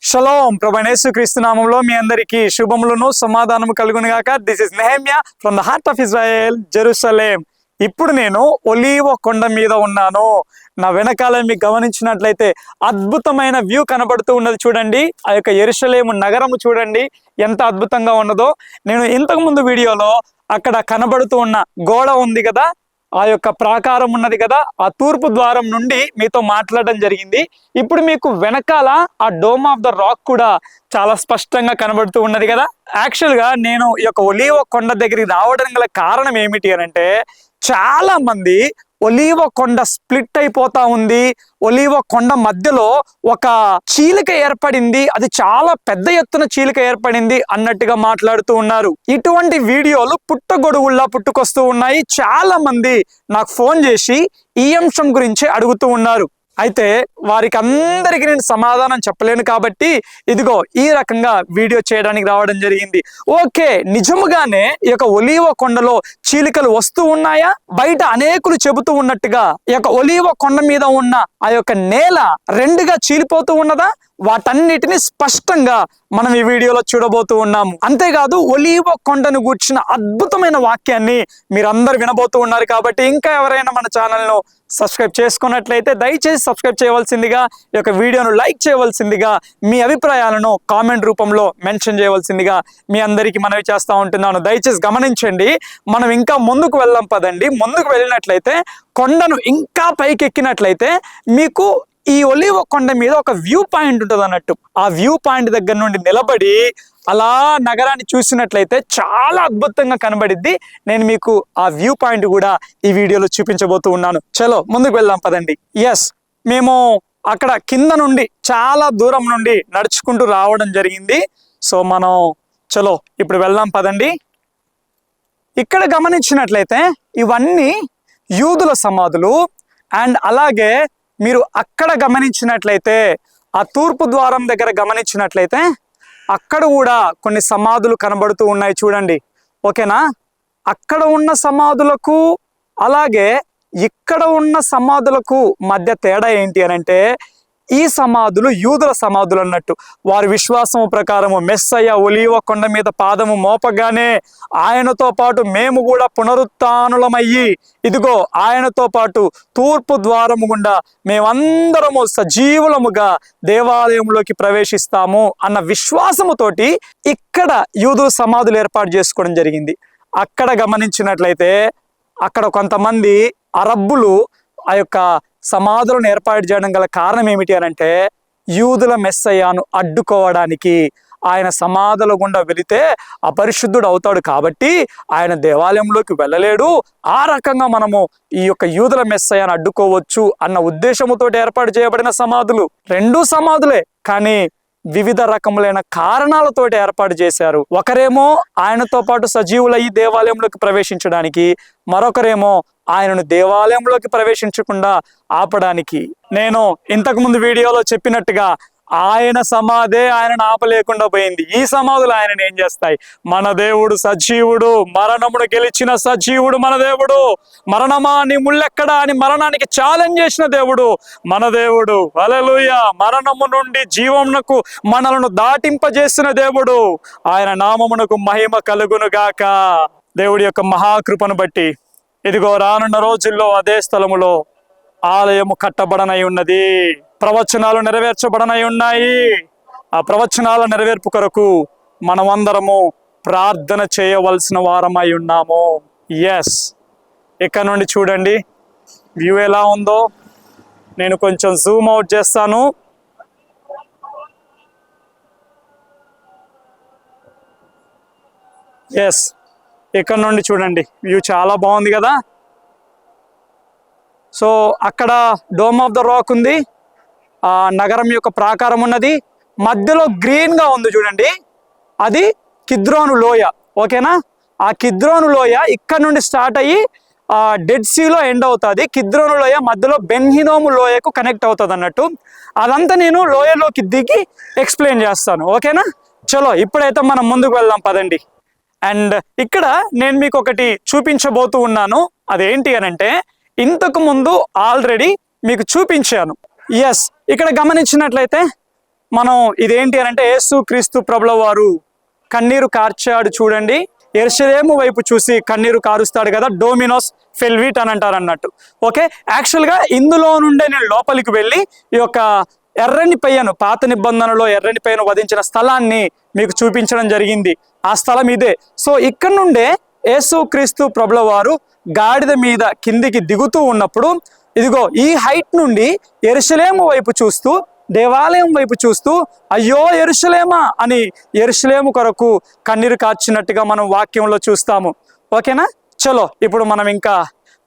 Shalom ప్రభువైన యేసుక్రీస్తు నామములో మీ అందరికీ శుభములను సమాధానము కలుగును గాక. This is Nehemiah from the heart of Israel, Jerusalem. ఇప్పుడు నేను ఒలీవ కొండ మీద ఉన్నాను. నా వెనకాల మీకు గమనించినట్లయితే అద్భుతమైన వ్యూ కనబడుతూ ఉన్నది. చూడండి, ఆ యొక్క యెరూషలేము నగరము చూడండి ఎంత అద్భుతంగా ఉన్నదో. నేను ఇంతకు ముందు వీడియోలో అక్కడ కనబడుతూ ఉన్న గోడ ఉంది కదా, ఆ యొక్క ప్రాకారం ఉన్నది కదా, ఆ తూర్పు ద్వారం నుండి మీతో మాట్లాడడం జరిగింది. ఇప్పుడు మీకు వెనకాల ఆ డోమ్ ఆఫ్ ద రాక్ కూడా చాలా స్పష్టంగా కనబడుతూ ఉన్నది కదా. యాక్చువల్గా నేను ఈ యొక్క ఒలీవ కొండ దగ్గరికి రావడం గల కారణం ఏమిటి అని అంటే, చాలా మంది ఒలీవ కొండ స్ప్లిట్ అయిపోతా ఉంది, ఒలీవ కొండ మధ్యలో ఒక చీలిక ఏర్పడింది, అది చాలా పెద్ద ఎత్తున చీలిక ఏర్పడింది అన్నట్టుగా మాట్లాడుతూ ఉన్నారు. ఇటువంటి వీడియోలు పుట్టగొడుగుల్లా పుట్టుకొస్తూ ఉన్నాయి. చాలా మంది నాకు ఫోన్ చేసి ఈ అంశం గురించి అడుగుతూ ఉన్నారు. అయితే వారికి అందరికీ నేను సమాధానం చెప్పలేను కాబట్టి ఇదిగో ఈ రకంగా వీడియో చేయడానికి రావడం జరిగింది. ఓకే, నిజముగానే ఈ యొక్క ఒలీవ కొండలో చీలికలు వస్తూ ఉన్నాయా? బయట అనేకులు చెబుతూ ఉన్నట్టుగా ఈ యొక్క ఒలీవ కొండ మీద ఉన్న ఆ యొక్క నేల రెండుగా చీలిపోతూ ఉన్నదా? వాటన్నిటిని స్పష్టంగా మనం ఈ వీడియోలో చూడబోతూ ఉన్నాము. అంతేకాదు, ఒలీవ కొండను గూర్చిన అద్భుతమైన వాక్యాన్ని మీరందరూ వినబోతూ ఉన్నారు. కాబట్టి ఇంకా ఎవరైనా మన ఛానల్ను సబ్స్క్రైబ్ చేసుకున్నట్లయితే దయచేసి సబ్స్క్రైబ్ చేయవలసిందిగా, ఈ యొక్క వీడియోను లైక్ చేయవలసిందిగా, మీ అభిప్రాయాలను కామెంట్ రూపంలో మెన్షన్ చేయవలసిందిగా మీ అందరికీ మనవి చేస్తూ ఉంటున్నాను. దయచేసి గమనించండి, మనం ఇంకా ముందుకు వెళ్దాం పదండి. ముందుకు వెళ్ళినట్లయితే, కొండను ఇంకా పైకెక్కినట్లయితే మీకు ఈ ఒలీవ కొండ మీద ఒక వ్యూ పాయింట్ ఉంటుంది అన్నట్టు. ఆ వ్యూ పాయింట్ దగ్గర నుండి నిలబడి అలా నగరాన్ని చూసినట్లయితే చాలా అద్భుతంగా కనబడిద్ది. నేను మీకు ఆ వ్యూ పాయింట్ కూడా ఈ వీడియోలో చూపించబోతూ ఉన్నాను. చలో ముందుకు వెళ్దాం పదండి. ఎస్, మేము అక్కడ కింద నుండి చాలా దూరం నుండి నడుచుకుంటూ రావడం జరిగింది. సో మనం చలో ఇప్పుడు వెళ్దాం పదండి. ఇక్కడ గమనించినట్లయితే ఇవన్నీ యూదుల సమాధులు. అండ్ అలాగే మీరు అక్కడ గమనించినట్లయితే, ఆ తూర్పు ద్వారం దగ్గర గమనించినట్లయితే అక్కడ కూడా కొన్ని సమాధులు కనబడుతూ ఉన్నాయి. చూడండి, ఓకేనా? అక్కడ ఉన్న సమాధులకు అలాగే ఇక్కడ ఉన్న సమాధులకు మధ్య తేడా ఏంటి అని అంటే, ఈ సమాధులు యూదుల సమాధులు అన్నట్టు. వారి విశ్వాసము ప్రకారము మెస్సయ్య ఒలీవ కొండ మీద పాదము మోపగానే ఆయనతో పాటు మేము కూడా పునరుత్థానులమయ్యి ఇదిగో ఆయనతో పాటు తూర్పు ద్వారము గుండా మేమందరము సజీవులముగా దేవాలయంలోకి ప్రవేశిస్తాము అన్న విశ్వాసముతోటి ఇక్కడ యూదుల సమాధులు ఏర్పాటు చేసుకోవడం జరిగింది. అక్కడ గమనించినట్లయితే అక్కడ కొంతమంది అరబ్బులు ఆ యొక్క సమాధులను ఏర్పాటు చేయడం గల కారణం ఏమిటి అని అంటే, యూదుల మెస్సయ్యను అడ్డుకోవడానికి. ఆయన సమాధుల గుండా వెళితే అపరిశుద్ధుడు అవుతాడు కాబట్టి ఆయన దేవాలయంలోకి వెళ్ళలేడు. ఆ రకంగా మనము ఈ యొక్క యూదుల మెస్సయ్యను అడ్డుకోవచ్చు అన్న ఉద్దేశముతో ఏర్పాటు చేయబడిన సమాధులు. రెండూ సమాధులే, కానీ వివిధ రకములైన కారణాలతోటి ఏర్పాటు చేశారు. ఒకరేమో ఆయనతో పాటు సజీవులయ్యి దేవాలయంలోకి ప్రవేశించడానికి, మరొకరేమో ఆయనను దేవాలయంలోకి ప్రవేశించకుండా ఆపడానికి. నేను ఇంతకు ముందు వీడియోలో చెప్పినట్టుగా ఆయన సమాధే ఆయనను ఆపలేకుండా పోయింది. ఈ సమాధులు ఆయనను ఏం చేస్తాయి? మన దేవుడు సజీవుడు, మరణమును గెలిచిన సజీవుడు మన దేవుడు. మరణమా నీ ముళ్ళెక్కడా అని మరణానికి ఛాలెంజ్ చేసిన దేవుడు మన దేవుడు. హల్లెలూయా! మరణము నుండి జీవమునకు మనలను దాటింపజేసిన దేవుడు. ఆయన నామమునకు మహిమ కలుగును గాక. దేవుడి యొక్క మహాకృపను బట్టి ఇదిగో రానున్న రోజుల్లో అదే స్థలములో ఆలయము కట్టబడనై ఉన్నది. ప్రవచనాలు నెరవేర్చబడనై ఉన్నాయి. ఆ ప్రవచనాల నెరవేర్పు కొరకు మనమందరము ప్రార్థన చేయవలసిన వారమై ఉన్నాము. ఎస్, ఇక్కడ నుండి చూడండి వ్యూ ఎలా ఉందో. నేను కొంచెం జూమ్ అవుట్ చేస్తాను. ఎస్, ఇక్కడ నుండి చూడండి వ్యూ చాలా బాగుంది కదా. సో అక్కడ డోమ్ ఆఫ్ ద రాక్ ఉంది, ఆ నగరం యొక్క ప్రాకారం ఉన్నది, మధ్యలో గ్రీన్గా ఉంది చూడండి, అది కిద్రోను లోయ. ఓకేనా? ఆ కిద్రోను లోయ ఇక్కడ నుండి స్టార్ట్ అయ్యి డెడ్ సీలో ఎండ్ అవుతుంది. కిద్రోను లోయ మధ్యలో బెన్ హినోము లోయకు కనెక్ట్ అవుతుంది అన్నట్టు. అదంతా నేను లోయలోకి దిగి ఎక్స్ప్లెయిన్ చేస్తాను. ఓకేనా? చలో ఇప్పుడైతే మనం ముందుకు వెళ్దాం పదండి. అండ్ ఇక్కడ నేను మీకు ఒకటి చూపించబోతూ ఉన్నాను. అదేంటి అని అంటే, ఇంతకు ముందు ఆల్రెడీ మీకు చూపించాను. ఎస్, ఇక్కడ గమనించినట్లయితే మనం ఇదేంటి అని అంటే యేసు క్రీస్తు ప్రభుల వారు కన్నీరు కార్చాడు చూడండి. యెరూషలేము వైపు చూసి కన్నీరు కారుస్తాడు కదా, డోమినోస్ ఫెల్విట్ అని అంటారు అన్నట్టు. ఓకే, యాక్చువల్గా ఇందులో నుండే నేను లోపలికి వెళ్ళి ఈ యొక్క ఎర్రని పెయ్యను, పాత నిబంధనలో ఎర్రని పెయ్యను వధించిన స్థలాన్ని మీకు చూపించడం జరిగింది. ఆ స్థలం ఇదే. సో ఇక్కడ నుండే యేసు క్రీస్తు ప్రభుల వారు గాడిద మీద కిందికి దిగుతూ ఉన్నప్పుడు ఇదిగో ఈ హైట్ నుండి యెరూషలేము వైపు చూస్తూ, దేవాలయం వైపు చూస్తూ అయ్యో యెరూషలేమా అని యెరూషలేము కొరకు కన్నీరు కార్చినట్టుగా మనం వాక్యంలో చూస్తాము. ఓకేనా, చలో ఇప్పుడు మనం ఇంకా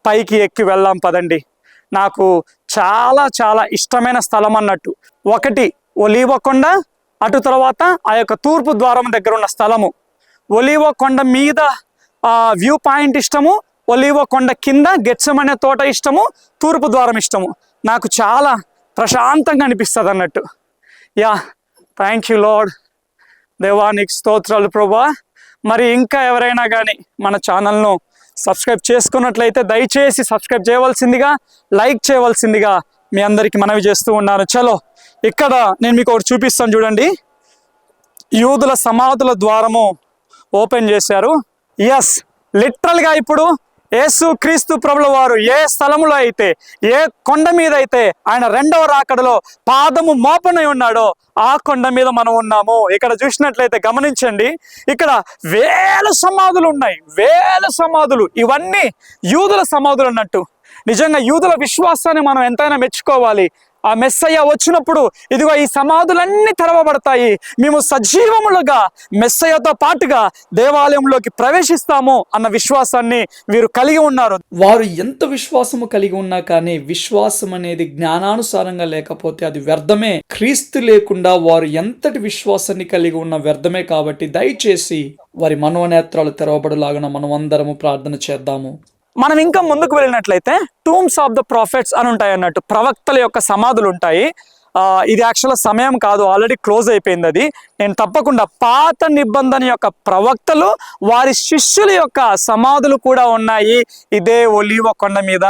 పైకి ఎక్కి వెళ్దాం పదండి. నాకు చాలా చాలా ఇష్టమైన స్థలం అన్నట్టు. ఒకటి ఒలీవ కొండ, అటు తర్వాత ఆ యొక్క తూర్పు ద్వారం దగ్గర ఉన్న స్థలము. ఒలీవ కొండ మీద వ్యూ పాయింట్ ఇష్టము, ఒలీవ కొండ కింద గెత్సెమనే తోట ఇష్టము, తూర్పు ద్వారం ఇష్టము. నాకు చాలా ప్రశాంతంగా అనిపిస్తుంది అన్నట్టు. Yeah, thank you lord. దేవానికి స్తోత్రాలు ప్రభువా. మరి ఇంకా ఎవరైనా కానీ మన ఛానల్ను సబ్స్క్రైబ్ చేసుకున్నట్లయితే దయచేసి సబ్స్క్రైబ్ చేయవలసిందిగా, లైక్ చేయవలసిందిగా మీ అందరికీ మనవి చేస్తూ ఉన్నాను. చలో ఇక్కడ నేను మీకు ఒకటి చూపిస్తాను చూడండి. యూదుల సమాధుల ద్వారము ఓపెన్ చేశారు. ఎస్, లిటరల్గా ఇప్పుడు యేసు క్రీస్తు ప్రభుల వారు ఏ స్థలంలో అయితే, ఏ కొండ మీద అయితే ఆయన రెండవ రాకడలో పాదము మోపనై ఉన్నాడో ఆ కొండ మీద మనం ఉన్నాము. ఇక్కడ చూసినట్లయితే గమనించండి, ఇక్కడ వేల సమాధులు ఉన్నాయి, వేల సమాధులు. ఇవన్నీ యూదుల సమాధులు అన్నట్టు. నిజంగా యూదుల విశ్వాసాన్ని మనం ఎంతైనా మెచ్చుకోవాలి. ఆ మెస్సయ్య వచ్చినప్పుడు ఇదిగో ఈ సమాధులన్నీ తెరవబడతాయి, మేము సజీవములుగా మెస్సయ్యతో పాటుగా దేవాలయంలోకి ప్రవేశిస్తాము అన్న విశ్వాసాన్ని వీరు కలిగి ఉన్నారు. వారు ఎంత విశ్వాసము కలిగి ఉన్నా కానీ విశ్వాసం అనేది జ్ఞానానుసారంగా లేకపోతే అది వ్యర్థమే. క్రీస్తు లేకుండా వారు ఎంతటి విశ్వాసాన్ని కలిగి ఉన్న వ్యర్థమే. కాబట్టి దయచేసి వారి మనోనేత్రాలు తెరవబడులాగా మనం అందరము ప్రార్థన చేద్దాము. మనం ఇంకా ముందుకు వెళ్ళినట్లయితే టూమ్స్ ఆఫ్ ద ప్రాఫిట్స్ అని ఉంటాయి అన్నట్టు, ప్రవక్తల యొక్క సమాధులు ఉంటాయి. ఇది యాక్చువల్గా సమయం కాదు, ఆల్రెడీ క్లోజ్ అయిపోయింది అది. నేను తప్పకుండా పాత నిబంధన యొక్క ప్రవక్తలు వారి శిష్యుల యొక్క సమాధులు కూడా ఉన్నాయి ఇదే ఒలీవ కొండ మీద.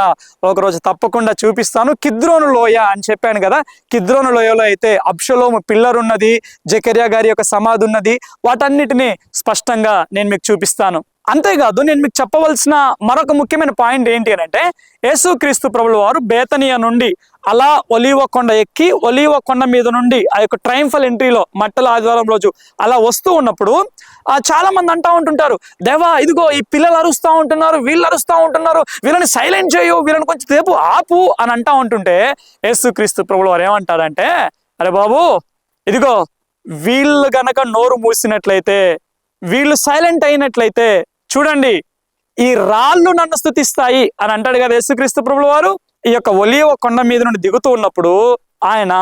ఒకరోజు తప్పకుండా చూపిస్తాను. కిద్రోను లోయ అని చెప్పాను కదా, కిద్రోను లోయలో అయితే అబ్షలోము పిల్లర్ ఉన్నది, జకర్యా గారి యొక్క సమాధి ఉన్నది. వాటన్నిటిని స్పష్టంగా నేను మీకు చూపిస్తాను. అంతేకాదు, నేను మీకు చెప్పవలసిన మరొక ముఖ్యమైన పాయింట్ ఏంటి అని అంటే, యేసుక్రీస్తు ప్రభుల వారు బేతనియా నుండి అలా ఒలీవ కొండ ఎక్కి ఒలీవ కొండ మీద నుండి ఆ యొక్క ట్రయంఫల్ ఎంట్రీలో మట్టల ఆదివారం రోజు అలా వస్తూ ఉన్నప్పుడు చాలా మంది అంటూ ఉంటుంటారు, దేవా ఇదిగో ఈ పిల్లలు అరుస్తూ ఉంటున్నారు, వీళ్ళు అరుస్తూ ఉంటున్నారు, వీళ్ళని సైలెంట్ చేయు, వీళ్ళని కొంచెం సేపు ఆపు అని అంటూ ఉంటుంటే యేసుక్రీస్తు ప్రభుల వారు ఏమంటారంటే, అరే బాబు ఇదిగో వీళ్ళు గనక నోరు మూసినట్లయితే, వీళ్ళు సైలెంట్ అయినట్లయితే చూడండి ఈ రాళ్ళు నన్ను స్తుతిస్తాయి అని అంటాడు కదా యేసుక్రీస్తు ప్రభుల వారు. ఈ యొక్క ఒలీవ కొండ మీద నుండి దిగుతూ ఉన్నప్పుడు ఆయన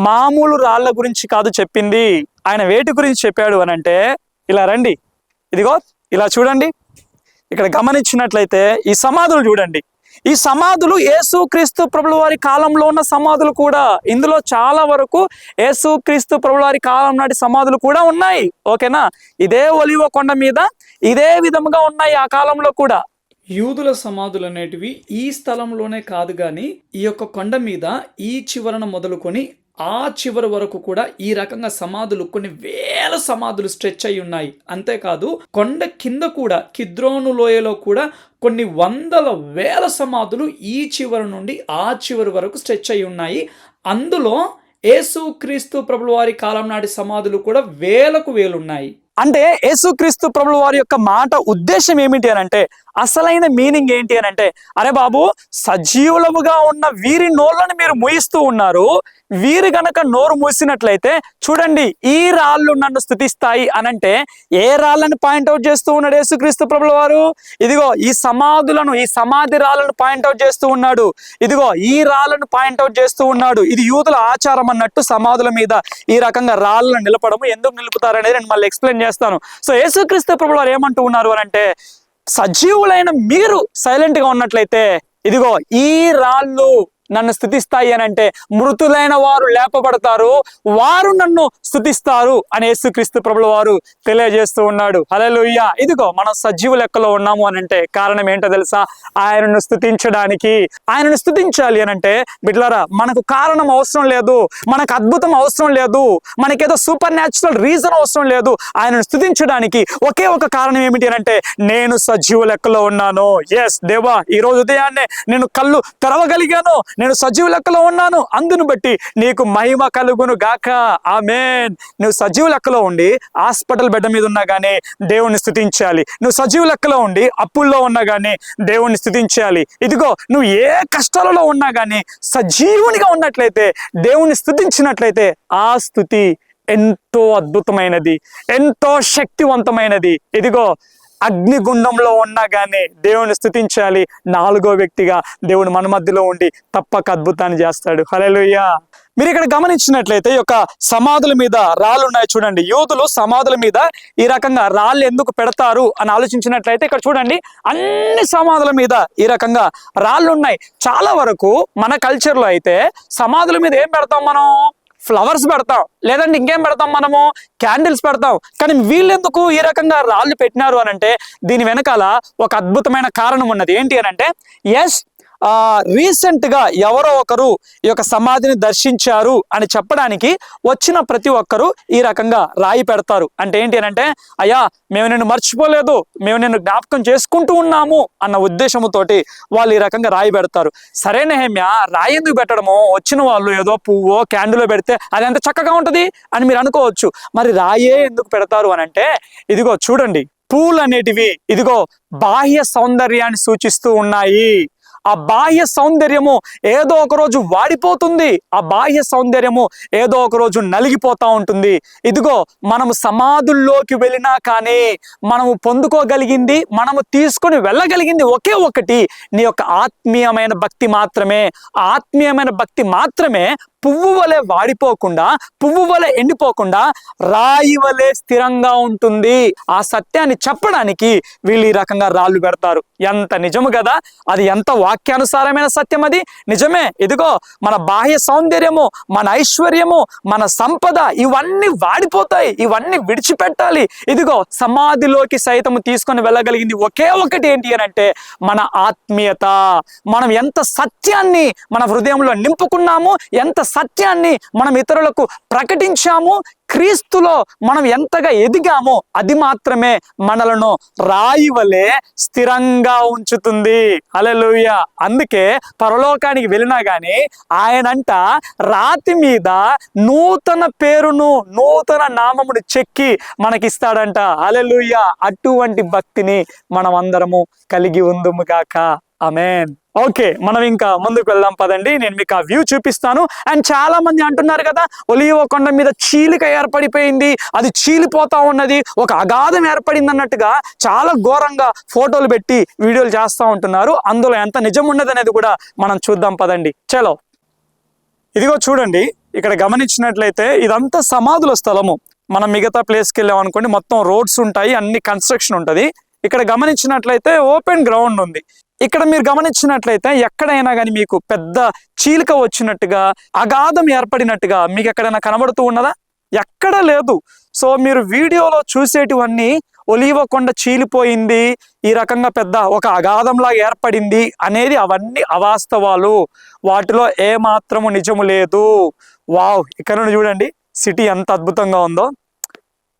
మామూలు రాళ్ళ గురించి కాదు చెప్పింది, ఆయన వేటి గురించి చెప్పాడు అని అంటే, ఇలా రండి, ఇదిగో ఇలా చూడండి, ఇక్కడ గమనించినట్లయితే ఈ సమాధులు చూడండి. ఈ సమాధులు యేసుక్రీస్తు ప్రభుల వారి కాలంలో ఉన్న సమాధులు కూడా. ఇందులో చాలా వరకు యేసుక్రీస్తు ప్రభుల వారి కాలం నాటి సమాధులు కూడా ఉన్నాయి. ఓకేనా, ఇదే ఒలీవ కొండ మీద ఇదే విధముగా ఉన్నాయి ఆ కాలంలో కూడా. యూదుల సమాధులు అనేటివి ఈ స్థలంలోనే కాదు కానీ ఈ యొక్క కొండ మీద ఈ చివరన మొదలుకొని ఆ చివరి వరకు కూడా ఈ రకంగా సమాధులు కొన్ని వేల సమాధులు స్ట్రెచ్ అయి ఉన్నాయి. అంతేకాదు కొండ కింద కూడా కిద్రోను లోయలో కూడా కొన్ని వందల వేల సమాధులు ఈ చివరి నుండి ఆ చివరి వరకు స్ట్రెచ్ అయి ఉన్నాయి. అందులో యేసుక్రీస్తు ప్రభుల వారి కాలం నాటి సమాధులు కూడా వేలకు వేలున్నాయి. అంటే యేసుక్రీస్తు ప్రభుల వారి యొక్క మాట ఉద్దేశం ఏమిటి అని అంటే, అసలైన మీనింగ్ ఏంటి అని అంటే, అరే బాబు సజీవులముగా ఉన్న వీరి నోళ్ళని మీరు మూయిస్తూ ఉన్నారు, వీరు గనక నోరు మూసినట్లయితే చూడండి ఈ రాళ్ళు నన్ను స్తుతిస్తాయి అనంటే ఏ రాళ్ళని పాయింట్అవుట్ చేస్తూ ఉన్నాడు యేసుక్రీస్తు ప్రభుల వారు? ఇదిగో ఈ సమాధులను, ఈ సమాధి రాళ్ళను పాయింట్అవుట్ చేస్తూ ఉన్నాడు. ఇదిగో ఈ రాళ్ళను పాయింట్అవుట్ చేస్తూ ఉన్నాడు. ఇది యూదుల ఆచారం అన్నట్టు సమాధుల మీద ఈ రకంగా రాళ్ళను నిలపడము. ఎందుకు నిలుపుతారనేది నేను మళ్ళీ ఎక్స్ప్లెయిన్ చేస్తాను. సో యేసుక్రీస్తు ప్రభుల వారు ఏమంటూ ఉన్నారు అని అంటే, సజీవులైన మీరు సైలెంట్ గా ఉన్నట్లయితే ఇదిగో ఈ రాళ్ళు నన్ను స్తుతిస్తాయి అని అంటే మృతులైన వారు లేపబడతారు, వారు నన్ను స్తుతిస్తారు అని యేసుక్రీస్తు ప్రభుల వారు తెలియజేస్తూ ఉన్నాడు. హల్లెలూయా. ఇదిగో మనం సజీవ లెక్కలో ఉన్నాము అని అంటే కారణం ఏంటో తెలుసా? ఆయనను స్తుతించడానికి. ఆయనను స్తుతించాలి అని అంటే బిడ్డలారా, మనకు కారణం అవసరం లేదు, మనకు అద్భుతం అవసరం లేదు, మనకేదో సూపర్ న్యాచురల్ రీజన్ అవసరం లేదు. ఆయనను స్తుతించడానికి ఒకే ఒక కారణం ఏమిటి అని అంటే నేను సజీవ లెక్కలో ఉన్నాను. ఎస్ దేవా, ఈ రోజు ఉదయాన్నే నేను కళ్ళు తెరవగలిగాను, నేను సజీవ లెక్కలో ఉన్నాను, అందును బట్టి నీకు మహిమ కలుగును గాక. ఆమేన్. నువ్వు సజీవ లెక్కలో ఉండి హాస్పిటల్ బెడ్ మీద ఉన్నా గానీ దేవుణ్ణి స్తుతించాలి. నువ్వు సజీవ లెక్కలో ఉండి అప్పుల్లో ఉన్నా గానీ దేవుణ్ణి స్తుతించాలి. ఇదిగో నువ్వు ఏ కష్టాలలో ఉన్నా గానీ సజీవునిగా ఉన్నట్లయితే, దేవుణ్ణి స్తుతించినట్లయితే ఆ స్తుతి ఎంతో అద్భుతమైనది, ఎంతో శక్తివంతమైనది. ఇదిగో అగ్నిగుండంలో ఉన్నా గానీ దేవుని స్తుతించాలి. 4వ వ్యక్తిగా దేవుడు మన మధ్యలో ఉండి తప్పక అద్భుతాన్ని చేస్తాడు. హల్లెలూయా. మీరు ఇక్కడ గమనించినట్లయితే ఈ యొక్క సమాధుల మీద రాళ్ళు ఉన్నాయి చూడండి. యూదులు సమాధుల మీద ఈ రకంగా రాళ్ళు ఎందుకు పెడతారు అని ఆలోచించినట్లయితే ఇక్కడ చూడండి, అన్ని సమాధుల మీద ఈ రకంగా రాళ్ళు ఉన్నాయి. చాలా వరకు మన కల్చర్లో అయితే సమాధుల మీద ఏం పెడతాం మనం? ఫ్లవర్స్ పెడతాం, లేదంటే ఇంకేం పెడతాం మనము? క్యాండిల్స్ పెడతాం. కానీ వీళ్ళెందుకు ఈ రకంగా రాళ్ళు పెట్టినారు అని అంటే దీని వెనకాల ఒక అద్భుతమైన కారణం ఉన్నది. ఏంటి అని అంటే ఎస్, రీసెంట్ గా ఎవరో ఒకరు ఈ యొక్క సమాధిని దర్శించారు అని చెప్పడానికి వచ్చిన ప్రతి ఒక్కరు ఈ రకంగా రాయి పెడతారు. అంటే ఏంటి అని అంటే అయ్యా, మేము నిన్ను మర్చిపోలేదు, మేము నిన్ను జ్ఞాపకం చేసుకుంటూ ఉన్నాము అన్న ఉద్దేశముతోటి వాళ్ళు ఈ రకంగా రాయి పెడతారు. సరే నెహెమ్యా, రాయి ఎందుకు పెట్టడము? వచ్చిన వాళ్ళు ఏదో పువ్వో క్యాండిలో పెడితే అది ఎంత చక్కగా ఉంటది అని మీరు అనుకోవచ్చు. మరి రాయే ఎందుకు పెడతారు అని అంటే ఇదిగో చూడండి, పూలు అనేటివి ఇదిగో బాహ్య సౌందర్యాన్ని సూచిస్తూ ఉన్నాయి. ఆ బాహ్య సౌందర్యము ఏదో ఒక రోజు వాడిపోతుంది, ఆ బాహ్య సౌందర్యము ఏదో ఒక రోజు నలిగిపోతా ఉంటుంది. ఇదిగో మనము సమాధుల్లోకి వెళ్ళినా కానీ మనము పొందుకోగలిగింది, మనము తీసుకొని వెళ్ళగలిగింది ఒకే ఒకటి, నీ యొక్క ఆత్మీయమైన భక్తి మాత్రమే. ఆత్మీయమైన భక్తి మాత్రమే పువ్వు వలె వాడిపోకుండా, పువ్వు వలె ఎండిపోకుండా రాయి వలె స్థిరంగా ఉంటుంది. ఆ సత్యాన్ని చెప్పడానికి వీళ్ళు ఈ రకంగా రాళ్ళు పెడతారు. ఎంత నిజము కదా, అది ఎంత వాక్యానుసారమైన సత్యం. అది నిజమే. ఇదిగో మన బాహ్య సౌందర్యము, మన ఐశ్వర్యము, మన సంపద ఇవన్నీ వాడిపోతాయి, ఇవన్నీ విడిచిపెట్టాలి. ఇదిగో సమాధిలోకి సైతము తీసుకొని వెళ్ళగలిగింది ఒకే ఒకటి ఏంటి అని అంటే మన ఆత్మీయత. మనం ఎంత సత్యాన్ని మన హృదయంలో నింపుకున్నాము, ఎంత సత్యాన్ని మనం ఇతరులకు ప్రకటించాము, క్రీస్తులో మనం ఎంతగా ఎదిగామో అది మాత్రమే మనలను రాయి వలె స్థిరంగా ఉంచుతుంది. హల్లెలూయా. అందుకే పరలోకానికి వెళ్ళినా గానీ ఆయనంట రాతి మీద నూతన పేరును, నూతన నామమును చెక్కి మనకిస్తాడంట. హల్లెలూయా. అటువంటి భక్తిని మనం అందరము కలిగి ఉందుము గాక. ఆమేన్. ఓకే, మనం ఇంకా ముందుకు వెళ్దాం పదండి. నేను మీకు ఆ వ్యూ చూపిస్తాను. అండ్ చాలా మంది అంటున్నారు కదా, ఒలీవ కొండ మీద చీలిక ఏర్పడిపోయింది, అది చీలిపోతా ఉన్నది, ఒక అగాధం ఏర్పడింది అన్నట్టుగా చాలా ఘోరంగా ఫోటోలు పెట్టి వీడియోలు చేస్తూ ఉంటున్నారు. అందులో ఎంత నిజం ఉన్నది అనేది కూడా మనం చూద్దాం పదండి. చలో. ఇదిగో చూడండి, ఇక్కడ గమనించినట్లయితే ఇదంతా సమాధుల స్థలము. మనం మిగతా ప్లేస్కి వెళ్ళాం అనుకోండి, మొత్తం రోడ్స్ ఉంటాయి, అన్ని కన్స్ట్రక్షన్ ఉంటుంది. ఇక్కడ గమనించినట్లయితే ఓపెన్ గ్రౌండ్ ఉంది. ఇక్కడ మీరు గమనించినట్లయితే ఎక్కడైనా కానీ మీకు పెద్ద చీలిక వచ్చినట్టుగా, అగాధం ఏర్పడినట్టుగా మీకు ఎక్కడైనా కనబడుతూ ఉన్నదా? ఎక్కడ లేదు. సో మీరు వీడియోలో చూసేటివన్నీ ఒలీవ కొండ చీలిపోయింది, ఈ రకంగా పెద్ద ఒక అగాధంలాగా ఏర్పడింది అనేది అవన్నీ అవాస్తవాలు. వాటిలో ఏ మాత్రము నిజము లేదు. వావ్, ఇక్కడ నుండి చూడండి సిటీ ఎంత అద్భుతంగా ఉందో.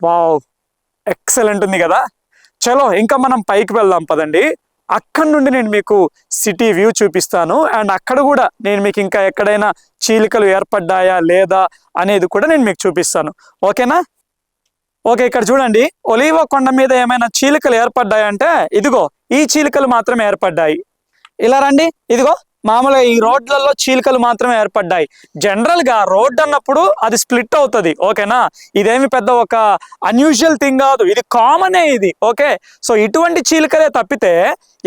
వావ్, ఎక్సలెంట్ ఉంది కదా. చలో ఇంకా మనం పైకి వెళ్దాం పదండి. అక్కడ నుండి నేను మీకు సిటీ వ్యూ చూపిస్తాను. అండ్ అక్కడ కూడా నేను మీకు ఇంకా ఎక్కడైనా చీలికలు ఏర్పడ్డాయా లేదా అనేది కూడా నేను మీకు చూపిస్తాను. ఓకేనా? ఓకే, ఇక్కడ చూడండి, ఒలీవ కొండ మీద ఏమైనా చీలికలు ఏర్పడ్డాయంటే ఇదిగో ఈ చీలికలు మాత్రమే ఏర్పడ్డాయి. ఇలా రండి, ఇదిగో మామూలుగా ఈ రోడ్లలో చీలికలు మాత్రమే ఏర్పడ్డాయి. జనరల్ గా రోడ్ అన్నప్పుడు అది స్ప్లిట్ అవుతుంది. ఓకేనా? ఇదేమి పెద్ద ఒక అన్యూజువల్ థింగ్ కాదు, ఇది కామనే ఇది. ఓకే, సో ఇటువంటి చీలికలే తప్పితే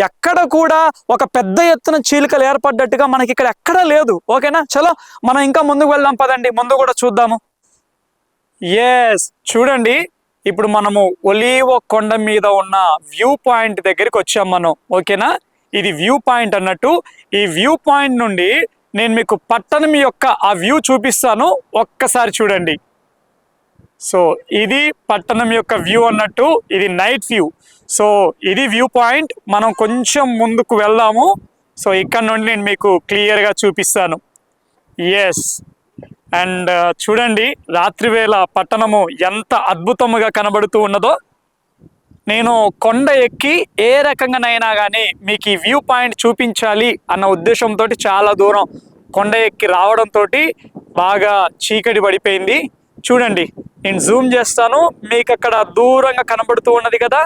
ఎక్కడ కూడా ఒక పెద్ద ఎత్తున చీలికలు ఏర్పడ్డట్టుగా మనకి ఇక్కడ ఎక్కడా లేదు. ఓకేనా? చలో మనం ఇంకా ముందుకు వెళ్దాం పదండి, ముందు కూడా చూద్దాము. ఎస్, చూడండి, ఇప్పుడు మనము ఒలీవ కొండ మీద ఉన్న వ్యూ పాయింట్ దగ్గరికి వచ్చాం మనం. ఓకేనా? ఇది వ్యూ పాయింట్ అన్నట్టు. ఈ వ్యూ పాయింట్ నుండి నేను మీకు పట్టణం యొక్క ఆ వ్యూ చూపిస్తాను, ఒక్కసారి చూడండి. సో ఇది పట్టణం యొక్క వ్యూ అన్నట్టు, ఇది నైట్ వ్యూ. సో ఇది వ్యూ పాయింట్. మనం కొంచెం ముందుకు వెళ్దాము. సో ఇక్కడ నుండి నేను మీకు క్లియర్గా చూపిస్తాను. ఎస్, అండ్ చూడండి రాత్రి వేళ పట్టణము ఎంత అద్భుతముగా కనబడుతూ ఉన్నదో. నేను కొండ ఎక్కి ఏ రకంగానైనా కానీ మీకు ఈ వ్యూ పాయింట్ చూపించాలి అన్న ఉద్దేశంతో చాలా దూరం కొండ ఎక్కి రావడంతో బాగా చీకటి పడిపోయింది. చూడండి, నేను జూమ్ చేస్తాను, మీకు అక్కడ దూరంగా కనబడుతూ ఉన్నది కదా,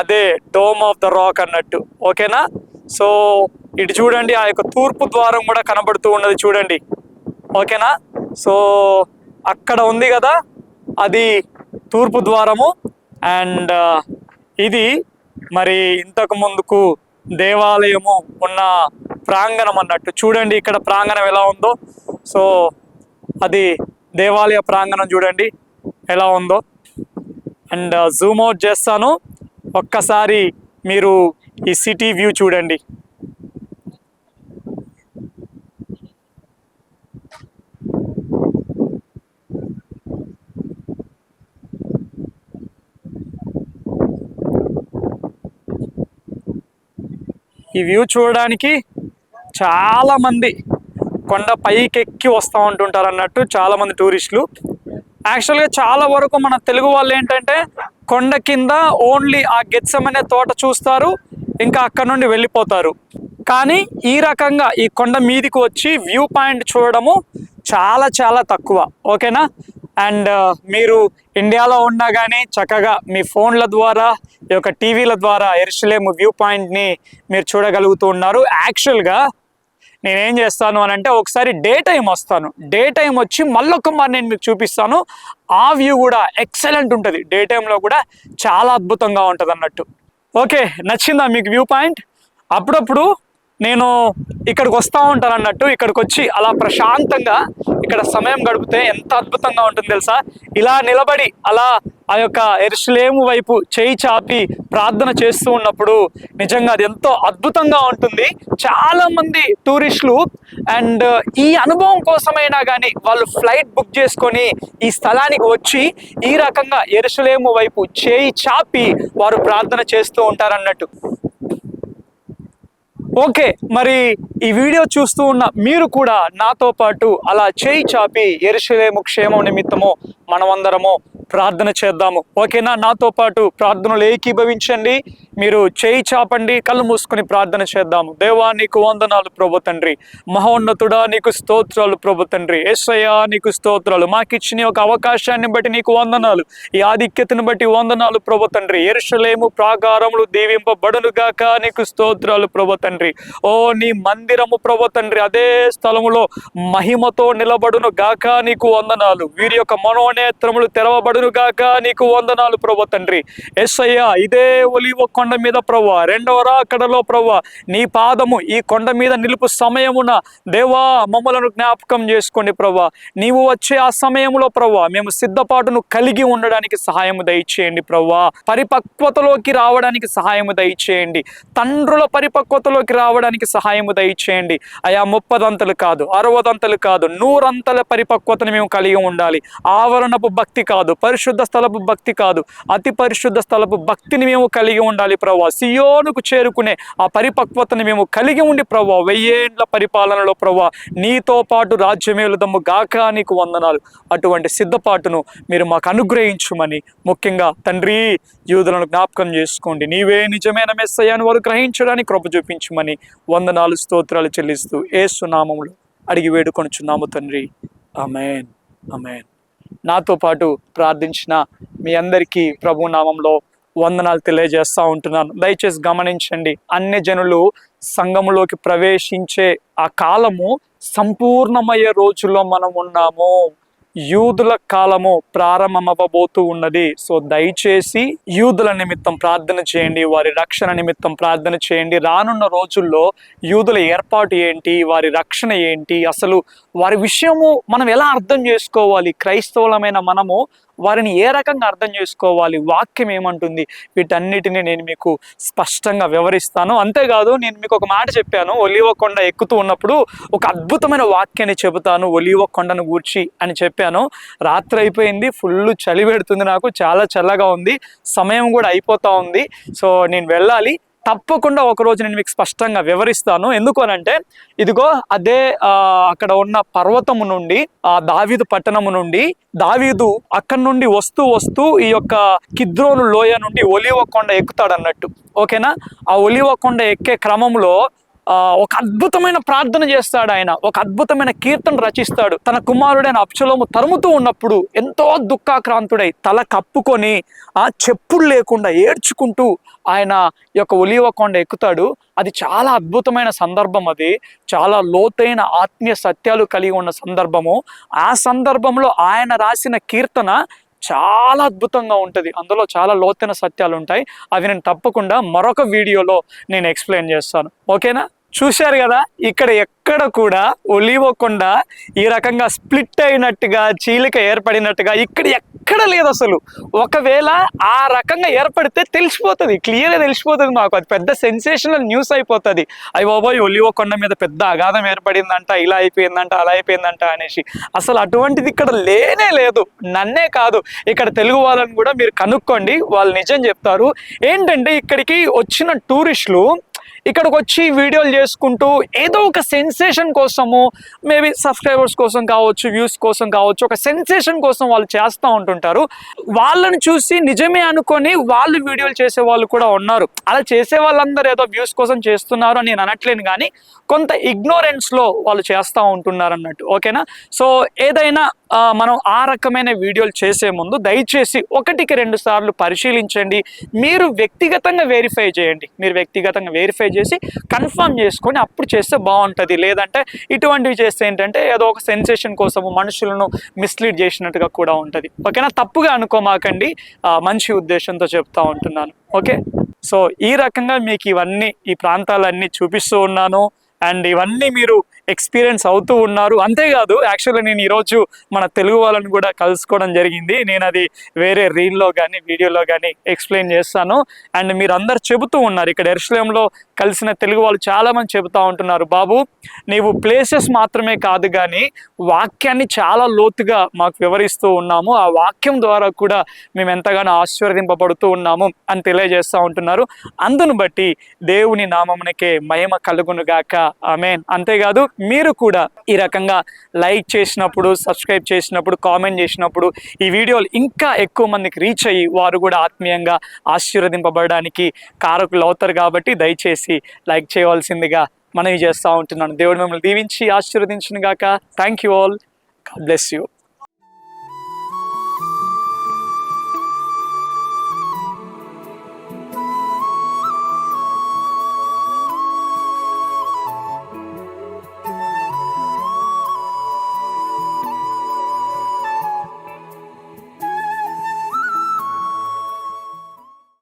అదే డోమ్ ఆఫ్ ద రాక్ అన్నట్టు. ఓకేనా? సో ఇటు చూడండి, ఆ యొక్క తూర్పు ద్వారం కూడా కనబడుతూ ఉన్నది చూడండి. ఓకేనా? సో అక్కడ ఉంది కదా, అది తూర్పు ద్వారము. అండ్ ఇది మరి ఇంతకు ముందుకు దేవాలయము ఉన్న ప్రాంగణం అన్నట్టు. చూడండి ఇక్కడ ప్రాంగణం ఎలా ఉందో. సో అది దేవాలయ ప్రాంగణం చూడండి ఎలా ఉందో. అండ్ జూమ్ అవుట్ చేస్తాను, ఒక్కసారి మీరు ఈ సిటీ వ్యూ చూడండి. ఈ వ్యూ చూడడానికి చాలా మంది కొండ పైకెక్కి వస్తూ ఉంటుంటారు అన్నట్టు, చాలా మంది టూరిస్టులు. యాక్చువల్గా చాలా వరకు మన తెలుగు వాళ్ళు ఏంటంటే కొండ కింద ఓన్లీ ఆ గెత్సెమనే తోట చూస్తారు, ఇంకా అక్కడ నుండి వెళ్ళిపోతారు. కానీ ఈ రకంగా ఈ కొండ మీదికి వచ్చి వ్యూ పాయింట్ చూడడము చాలా చాలా తక్కువ. ఓకేనా? అండ్ మీరు ఇండియాలో ఉన్నా కానీ చక్కగా మీ ఫోన్ల ద్వారా, ఈ యొక్క టీవీల ద్వారా యెరూషలేము వ్యూ పాయింట్ని మీరు చూడగలుగుతూ ఉన్నారు. యాక్చువల్గా నేనేం చేస్తాను అని అంటే ఒకసారి డే టైం వస్తాను, డే టైం వచ్చి మళ్ళొక మారు నేను మీకు చూపిస్తాను. ఆ వ్యూ కూడా ఎక్సలెంట్ ఉంటుంది, డే టైంలో కూడా చాలా అద్భుతంగా ఉంటుంది అన్నట్టు. ఓకే, నచ్చిందా మీకు వ్యూ పాయింట్? అప్పుడప్పుడు నేను ఇక్కడికి వస్తూ ఉంటాను అన్నట్టు. ఇక్కడికి వచ్చి అలా ప్రశాంతంగా ఇక్కడ సమయం గడిపితే ఎంత అద్భుతంగా ఉంటుంది తెలుసా. ఇలా నిలబడి అలా ఆ యొక్క యెరూషలేము వైపు చేయి చాపి ప్రార్థన చేస్తూ ఉన్నప్పుడు నిజంగా అది ఎంతో అద్భుతంగా ఉంటుంది. చాలా మంది టూరిస్టులు అండ్ ఈ అనుభవం కోసమైనా కానీ వాళ్ళు ఫ్లైట్ బుక్ చేసుకొని ఈ స్థలానికి వచ్చి ఈ రకంగా యెరూషలేము వైపు చేయి చాపి వారు ప్రార్థన చేస్తూ ఉంటారన్నట్టు. ఓకే, మరి ఈ వీడియో చూస్తూ ఉన్న మీరు కూడా నాతో పాటు అలా చేయి చాపి యెరూషలేము క్షేమం నిమిత్తము మనమందరము ప్రార్థన చేద్దాము. ఓకేనా? నాతో పాటు ప్రార్థనలు ఏకీభవించండి. మీరు చేయి చాపండి, కళ్ళు మూసుకొని ప్రార్థన చేద్దాము. దేవా నీకు వందనాలు ప్రభు తండ్రి, మహోన్నతుడా నీకు స్తోత్రాలు ప్రభు తండ్రి. యేసయ్యా నీకు స్తోత్రాలు, మాకిచ్చిన ఒక అవకాశాన్ని బట్టి నీకు వందనాలు, ఈ ఆధిక్యతను బట్టి వందనాలు ప్రభు తండ్రి. యెరూషలేము ప్రాకారములు దీవింపబడును గాక, నీకు స్తోత్రాలు ప్రభు తండ్రి. ఓ నీ మందిరము ప్రభు తండ్రి అదే స్థలములో మహిమతో నిలబడును గాక, నీకు వందనాలు. వీరి యొక్క మనోనేత్రములు తెరవబడును గాక, నీకు వందనాలు ప్రభు తండ్రి. యేసయ్యా ఇదే ఒలీవ కొండ మీద ప్రభువా, రెండవ రాకడలో ప్రభువా, నీ పాదము ఈ కొండ మీద నిలుపు సమయమున దేవా మమ్మలను జ్ఞాపకం చేసుకోండి ప్రభువా. నీవు వచ్చే ఆ సమయంలో ప్రభువా మేము సిద్ధపాటును కలిగి ఉండడానికి సహాయము దయచేయండి ప్రభువా. పరిపక్వతలోకి రావడానికి సహాయము దయచేయండి, తండ్రుల పరిపక్వతలోకి రావడానికి సహాయము దయచేయండి అయా. 30 కాదు, 60 కాదు, 100 పరిపక్వతను మేము కలిగి ఉండాలి. ఆవరణపు భక్తి కాదు, పరిశుద్ధ స్థలపు భక్తి కాదు, అతి పరిశుద్ధ స్థలపు భక్తిని మేము కలిగి ఉండాలి ప్రభువా. సియోనుకు చేరుకునే ఆ పరిపక్వతని మేము కలిగి ఉండి ప్రభువా 1000 ఏండ్ల పరిపాలనలో ప్రభువా నీతో పాటు రాజ్యమేలుదము గాక, నీకు వందనాలు. అటువంటి సిద్ధపాటును మీరు మాకు అనుగ్రహించుమని, ముఖ్యంగా తండ్రి యూదులను జ్ఞాపకం చేసుకోండి. నీవే నిజమైన మెస్సయ్యను వారు గ్రహించడానికి కృప చూపించుమని వందనాలు స్తోత్రాలు చెల్లిస్తూ యేసు నామములో అడిగి వేడుకొనుచున్నాము తండ్రి. ఆమేన్, ఆమేన్. నాతో పాటు ప్రార్థించిన మీ అందరికీ ప్రభు నామంలో వందనాలు తెలియజేస్తూ ఉంటున్నాను. దయచేసి గమనించండి, అన్య జనులు సంఘములోకి ప్రవేశించే ఆ కాలము సంపూర్ణమయ్యే రోజుల్లో మనం ఉన్నాము. యూదుల కాలము ప్రారంభమవ్వబోతూ ఉన్నది. సో దయచేసి యూదుల నిమిత్తం ప్రార్థన చేయండి, వారి రక్షణ నిమిత్తం ప్రార్థన చేయండి. రానున్న రోజుల్లో యూదుల ఏర్పాటు ఏంటి, వారి రక్షణ ఏంటి, అసలు వారి విషయము మనం ఎలా అర్థం చేసుకోవాలి, క్రైస్తవులమైన మనము వారిని ఏ రకంగా అర్థం చేసుకోవాలి, వాక్యం ఏమంటుంది, వీటన్నిటిని నేను మీకు స్పష్టంగా వివరిస్తాను. అంతేకాదు, నేను మీకు ఒక మాట చెప్పాను, ఒలీవ కొండ ఎక్కుతూ ఉన్నప్పుడు ఒక అద్భుతమైన వాక్యాన్ని చెబుతాను ఒలీవ కొండను గూర్చి అని చెప్పాను. రాత్రి అయిపోయింది, ఫుల్ చలి పెడుతుంది, నాకు చాలా చల్లగా ఉంది, సమయం కూడా అయిపోతా ఉంది. సో నేను వెళ్ళాలి. తప్పకుండా ఒకరోజు నేను మీకు స్పష్టంగా వివరిస్తాను. ఎందుకు అనంటే, ఇదిగో అదే అక్కడ ఉన్న పర్వతము నుండి, దావీదు పట్టణము నుండి దావీదు అక్కడి నుండి వస్తూ వస్తూ ఈ యొక్క కిద్రోను లోయ నుండి ఒలీవ కొండ ఎక్కుతాడు అన్నట్టు. ఓకేనా? ఆ ఒలీవ కొండ ఎక్కే క్రమంలో ఒక అద్భుతమైన ప్రార్థన చేస్తాడు ఆయన, ఒక అద్భుతమైన కీర్తన రచిస్తాడు. తన కుమారుడైన అబ్షలోము తరుముతూ ఉన్నప్పుడు ఎంతో దుఃఖాక్రాంతుడై తల కప్పుకొని చెప్పులు లేకుండా ఏడ్చుకుంటూ ఆయన ఈ యొక్క ఒలీవ కొండ ఎక్కుతాడు. అది చాలా అద్భుతమైన సందర్భం, అది చాలా లోతైన ఆత్మీయ సత్యాలు కలిగి ఉన్న సందర్భము. ఆ సందర్భంలో ఆయన రాసిన కీర్తన చాలా అద్భుతంగా ఉంటుంది, అందులో చాలా లోతైన సత్యాలు ఉంటాయి. అవి నేను తప్పకుండా మరొక వీడియోలో నేను ఎక్స్ప్లెయిన్ చేస్తాను. ఓకేనా? చూశారు కదా, ఇక్కడ ఎక్కడ కూడా ఒలీవ కొండ ఈ రకంగా స్ప్లిట్ అయినట్టుగా, చీలిక ఏర్పడినట్టుగా ఇక్కడ ఎక్కడ లేదు అసలు. ఒకవేళ ఆ రకంగా ఏర్పడితే తెలిసిపోతుంది, క్లియర్గా తెలిసిపోతుంది మాకు, అది పెద్ద సెన్సేషనల్ న్యూస్ అయిపోతుంది. అయ్య బాబోయ్, ఒలీవ కొండ మీద పెద్ద అగాధం ఏర్పడిందంట, ఇలా అయిపోయిందంట, అలా అయిపోయిందంట అనేసి. అసలు అటువంటిది ఇక్కడ లేనే లేదు. నన్నే కాదు, ఇక్కడ తెలుగు వాళ్ళని కూడా మీరు కనుక్కోండి, వాళ్ళు నిజం చెప్తారు. ఏంటంటే, ఇక్కడికి వచ్చిన టూరిస్టులు ఇక్కడికి వచ్చి వీడియోలు చేసుకుంటూ ఏదో ఒక సెన్సేషన్ కోసము, మేబీ సబ్స్క్రైబర్స్ కోసం కావచ్చు, వ్యూస్ కోసం కావచ్చు, ఒక సెన్సేషన్ కోసం వాళ్ళు చేస్తూ ఉంటుంటారు. వాళ్ళని చూసి నిజమే అనుకొని వాళ్ళు వీడియోలు చేసే వాళ్ళు కూడా ఉన్నారు. అలా చేసే వాళ్ళందరూ ఏదో వ్యూస్ కోసం చేస్తున్నారు అని నేను అనట్లేను, కానీ కొంత ఇగ్నోరెన్స్లో వాళ్ళు చేస్తూ ఉంటున్నారు అన్నట్టు. ఓకేనా? సో ఏదైనా మనం ఆ రకమైన వీడియోలు చేసే ముందు దయచేసి 1-2 సార్లు పరిశీలించండి. మీరు వ్యక్తిగతంగా వెరిఫై చేయండి, మీరు వ్యక్తిగతంగా వెరిఫై చేసి కన్ఫర్మ్ చేసుకొని అప్పుడు చేస్తే బాగుంటుంది. లేదంటే ఇటువంటివి చేస్తే ఏంటంటే ఏదో ఒక సెన్సేషన్ కోసము మనుషులను మిస్లీడ్ చేసినట్టుగా కూడా ఉంటుంది. ఓకేనా? తప్పుగా అనుకోమాకండి, మంచి ఉద్దేశంతో చెప్తా ఉంటున్నాను. ఓకే? సో ఈ రకంగా మీకు ఇవన్నీ, ఈ ప్రాంతాలన్నీ చూపిస్తూ ఉన్నాను, అండ్ ఇవన్నీ మీరు ఎక్స్పీరియన్స్ అవుతూ ఉన్నారు. అంతేకాదు, యాక్చువల్లీ నేను ఈరోజు మన తెలుగు వాళ్ళని కూడా కలుసుకోవడం జరిగింది. నేను అది వేరే రీల్లో కానీ వీడియోలో కానీ ఎక్స్ప్లెయిన్ చేస్తాను. అండ్ మీరు అందరు చెబుతూ ఉన్నారు, ఇక్కడ యెరూషలేంలో కలిసిన తెలుగు వాళ్ళు చాలామంది చెబుతూ ఉంటున్నారు, బాబు నీవు ప్లేసెస్ మాత్రమే కాదు కానీ వాక్యాన్ని చాలా లోతుగా మాకు వివరిస్తూ ఉన్నాము, ఆ వాక్యం ద్వారా కూడా మేము ఎంతగానో ఆశీర్వదింపబడుతూ ఉన్నాము అని తెలియజేస్తూ ఉంటున్నారు. అందును బట్టి దేవుని నామమునకే మహిమ కలుగును గాక. ఆమేన్. అంతేకాదు, మీరు కూడా ఈ రకంగా లైక్ చేసినప్పుడు, సబ్స్క్రైబ్ చేసినప్పుడు, కామెంట్ చేసినప్పుడు ఈ వీడియోలు ఇంకా ఎక్కువ మందికి రీచ్ అయ్యి వారు కూడా ఆత్మీయంగా ఆశీర్వదింపబడడానికి కారకులు అవుతారు. కాబట్టి దయచేసి లైక్ చేయవలసిందిగా మనవి చేస్తూ ఉంటున్నాను. దేవుడు మిమ్మల్ని దీవించి ఆశీర్వదించును గాక. Thank you all. God bless you.